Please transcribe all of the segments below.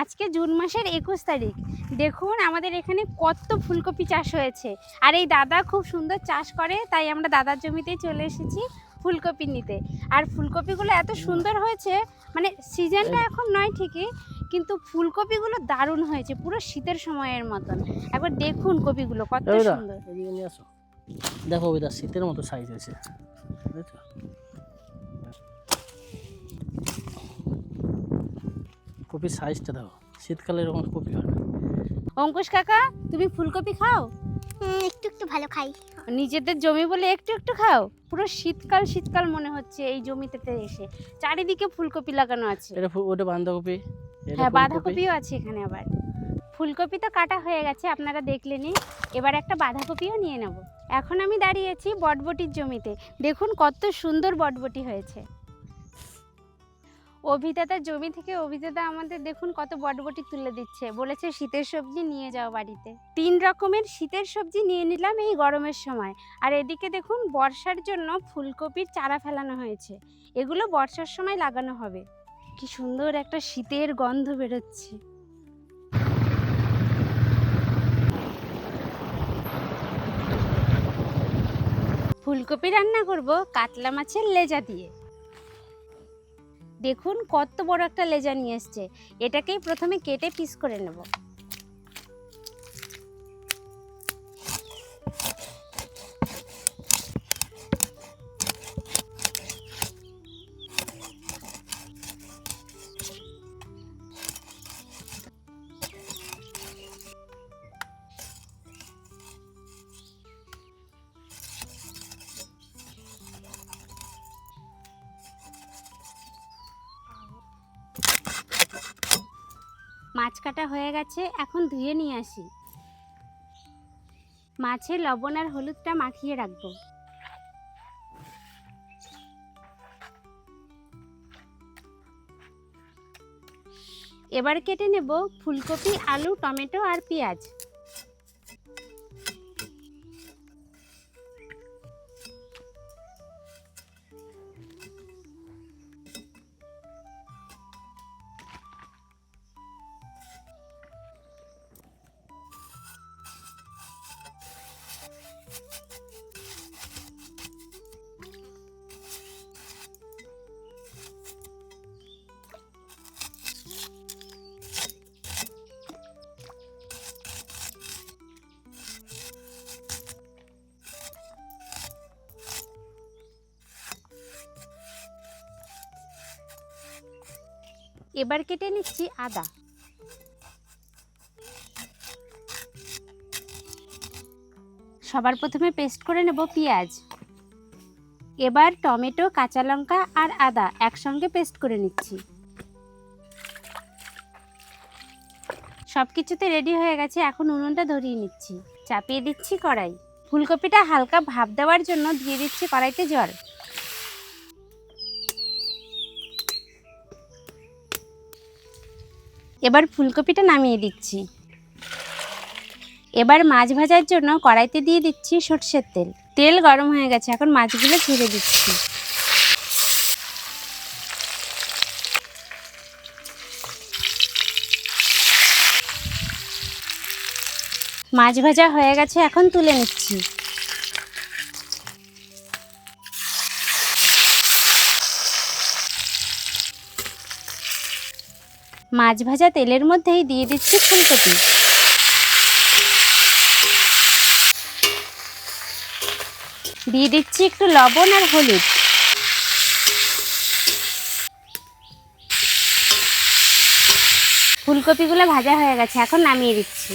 আজকে জুন মাসের 21 তারিখ। দেখুন আমাদের এখানে কত ফুলকপি চাষ হয়েছে। আর এই দাদা খুব সুন্দর চাষ করে, তাই আমরা দাদার জমিতেই চলে এসেছি ফুলকপি নিতে। আর ফুলকপিগুলো এত সুন্দর হয়েছে, মানে সিজনটা এখন নয় ঠিকই, কিন্তু ফুলকপিগুলো দারুণ হয়েছে, পুরো শীতের সময়ের মতন। একবার দেখুন কপিগুলো কত সুন্দর। দেখো ওইটা শীতের মতো সাইজ হয়েছে, বুঝেছো? কপির সাইজটা দেখো, শীতকালে এরকম কপি হয় না। অঙ্কুশ কাকা, তুমি ফুলকপি খাও? একটু একটু ভালো খাই। নিজেদের জমি বলে একটু একটু খাও? পুরো শীতকাল শীতকাল মনে হচ্ছে এই জমিতে এসে। চারিদিকে ফুলকপি লাগানো আছে। এটা ওটা বাঁধাকপি, হ্যাঁ বাঁধাকপিও আছে এখানে। আবার ফুলকপি তো কাটা হয়ে গেছে, আপনারা দেখলেনই। এবার একটা বাঁধাকপিও নিয়ে নেব। এখন আমি দাঁড়িয়েছি বটবটির জমিতে। দেখুন কত সুন্দর বটবটি হয়েছে। অভিদাতার জমি থেকে অভিদাতা আমাদের দেখুন কত বটবটি তুলে দিচ্ছে, বলেছে শীতের সবজি নিয়ে যাও বাড়িতে। 3 রকমের শীতের সবজি নিয়ে নিলাম এই গরমের সময়। আর এদিকে দেখুন বর্ষার জন্য ফুলকপির চারা ফেলানো হয়েছে, এগুলো বর্ষার সময় লাগানো হবে। কি সুন্দর একটা শীতের গন্ধ বেরোচ্ছে। ফুলকপি রান্না করব কাতলা মাছের লেজা দিয়ে। দেখুন কত বড় একটা লেজা নিয়ে এসছে, এটাকেই প্রথমে কেটে পিস করে নেব। মাছ কাটা হয়ে গেছে, এখন ধুয়ে নিয়ে আসি। মাছে লবণ আর হলুদটা মাখিয়ে রাখবো। এবার কেটে নেব ফুলকপি, আলু, টমেটো আর পেঁয়াজ। এবার কেটে নিচ্ছি আদা। সবার প্রথমে পেস্ট করে নেব পেঁয়াজ। এবার টমেটো, কাঁচা লঙ্কা আর আদা একসঙ্গে পেস্ট করে নিচ্ছি। সব কিছুতে রেডি হয়ে গেছে, এখন উনুনটা ধরিয়ে নিচ্ছি। চাপিয়ে দিচ্ছি কড়াই। ফুলকপিটা হালকা ভাপ দেওয়ার জন্য দিয়ে দিচ্ছি কড়াইতে জল। এবার ফুলকপিটা নামিয়ে দিচ্ছি। এবার মাছ ভাজার জন্য কড়াইতে দিয়ে দিচ্ছি সরষের তেল। তেল গরম হয়ে গেছে, এখন মাছগুলো ছেড়ে দিচ্ছি। মাছ ভাজা হয়ে গেছে, এখন তুলে নিচ্ছি। মাছ ভাজা তেলের মধ্যেই দিয়ে দিচ্ছি ফুলকপি। দিয়ে দিচ্ছি একটু লবণ আর হলুদ। ফুলকপিগুলো ভাজা হয়ে গেছে, এখন নামিয়ে দিচ্ছি।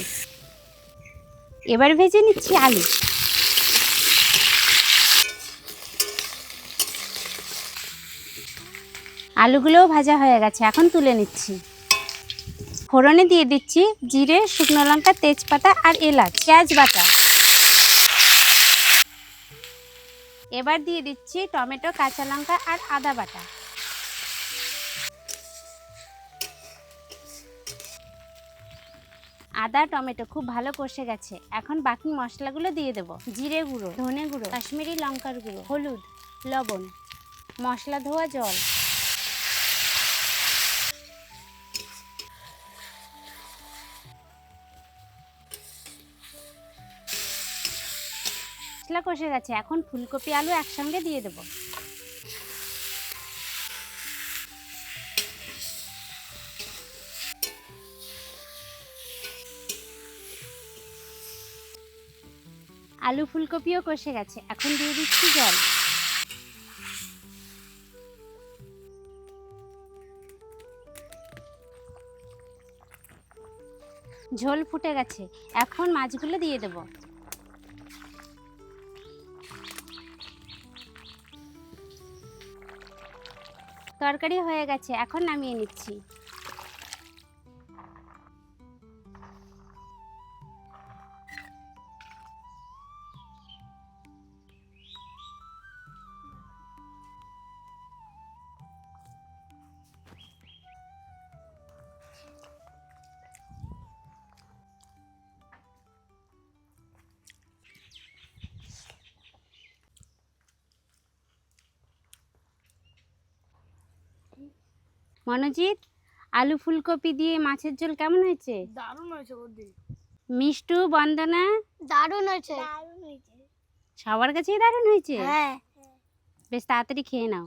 এবার ভেজে নিচ্ছি আলু। আলুগুলোও ভাজা হয়ে গেছে, এখন তুলে নিচ্ছি। ফোড়নে দিয়ে দিচ্ছি জিরে, শুকনো লঙ্কা, তেজপাতা আর এলাচ, পেঁয়াজ বাটা। এবার দিয়ে দিচ্ছি টমেটো, কাঁচা লঙ্কা আর আদা বাটা। আদা টমেটো খুব ভালো কষে গেছে, এখন বাকি মশলাগুলো দিয়ে দেব। জিরে গুঁড়ো, ধনে গুঁড়ো, কাশ্মীরি লঙ্কার গুঁড়ো, হলুদ, লবণ, মশলা ধোয়া জল। মশলা কষে গেছে, এখন ফুলকপি আলু একসঙ্গে দিয়ে দেবো। আলু ফুলকপিও কষে গেছে, এখন দিয়ে দিচ্ছি জল। ঝোল ফুটে গেছে, এখন মাছগুলো দিয়ে দেব। তরকারি হয়ে গেছে, এখন নামিয়ে নিচ্ছি। মনোজিৎ, আলু ফুলকপি দিয়ে মাছের ঝোল কেমন হয়েছে? দারুণ হয়েছে বৌদি। মিষ্টু, বন্দনা, দারুণ হয়েছে। সবার কাছেই দারুণ হয়েছে। হ্যাঁ। বেশ তাড়াতাড়ি খেয়ে নাও।